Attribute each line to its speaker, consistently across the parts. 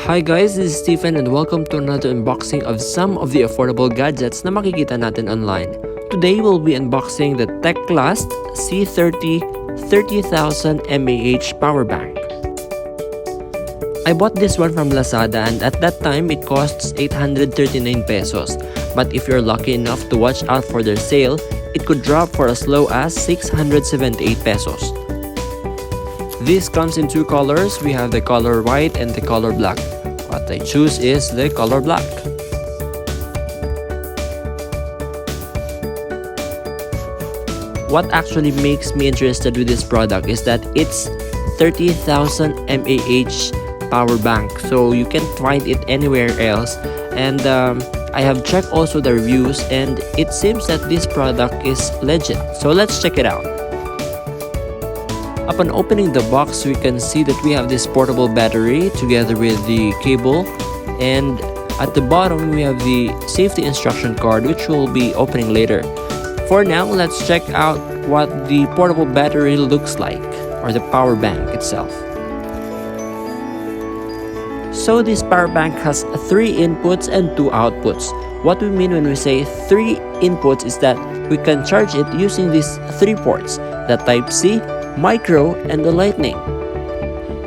Speaker 1: Hi guys, this is Stephen and welcome to another unboxing of some of the affordable gadgets na makikita natin online. Today we'll be unboxing the Teclast C30 30,000 maH Powerbank. I bought this one from Lazada and at that time it costs 839 pesos. But if you're lucky enough to watch out for their sale, it could drop for as low as 678 pesos. This comes in two colors. We have the color white and the color black. What I choose is the color black. What actually makes me interested with this product is that it's 30,000 maH power bank, so you can't find it anywhere else. And I have checked also the reviews and it seems that this product is legit. So let's check it out. Upon opening the box, we can see that we have this portable battery together with the cable, and at the bottom we have the safety instruction card, which we'll be opening later. For now, let's check out what the portable battery looks like, or the power bank itself. So this power bank has 3 inputs and 2 outputs. What we mean when we say 3 inputs is that we can charge it using these 3 ports, the Type-C, Micro, and the Lightning.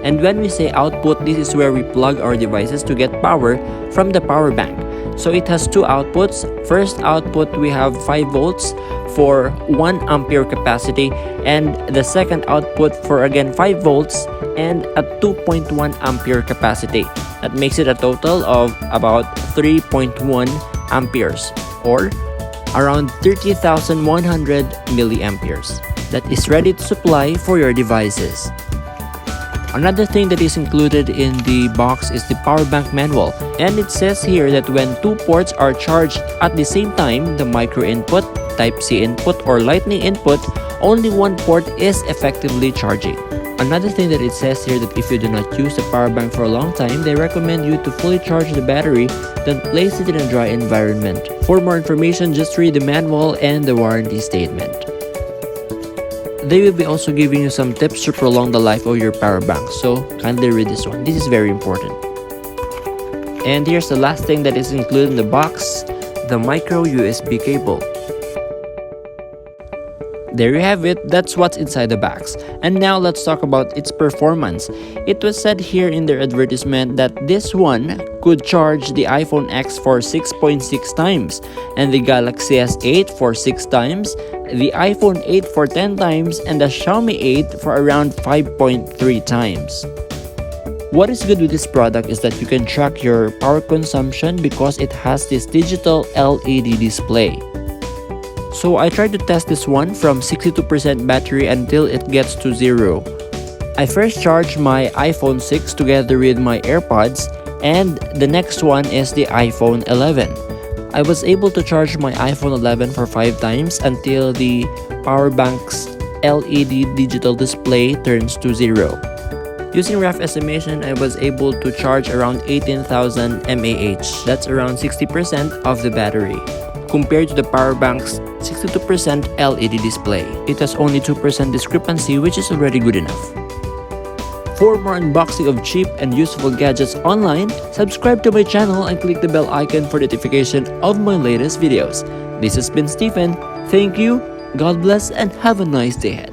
Speaker 1: And when we say output, this is where we plug our devices to get power from the power bank. So it has 2 outputs. First output, we have 5 volts for 1 ampere capacity, and the second output for again 5 volts and a 2.1 ampere capacity. That makes it a total of about 3.1 amperes or around 30,100 milliamperes that is ready to supply for your devices. Another thing that is included in the box is the power bank manual, and it says here that when 2 ports are charged at the same time, the micro input, Type-C input, or Lightning input, only 1 port is effectively charging. Another thing that it says here that if you do not use the power bank for a long time, they recommend you to fully charge the battery, then place it in a dry environment. For more information, just read the manual and the warranty statement. They will be also giving you some tips to prolong the life of your power bank, so kindly read this one. This is very important. And here's the last thing that is included in the box, the micro USB cable. There you have it, that's what's inside the box. And now let's talk about its performance. It was said here in their advertisement that this one could charge the iPhone X for 6.6 times, and the Galaxy S8 for 6 times, the iPhone 8 for 10 times, and the Xiaomi 8 for around 5.3 times. What is good with this product is that you can track your power consumption because it has this digital LED display. So I tried to test this one from 62% battery until it gets to 0. I first charged my iPhone 6 together with my AirPods, and the next one is the iPhone 11. I was able to charge my iPhone 11 for 5 times until the power bank's LED digital display turns to 0. Using rough estimation, I was able to charge around 18,000 maH. That's around 60% of the battery, compared to the power bank's 62% LED display. It has only 2% discrepancy, which is already good enough. For more unboxing of cheap and useful gadgets online, subscribe to my channel and click the bell icon for notification of my latest videos. This has been Stephen. Thank you, God bless, and have a nice day ahead.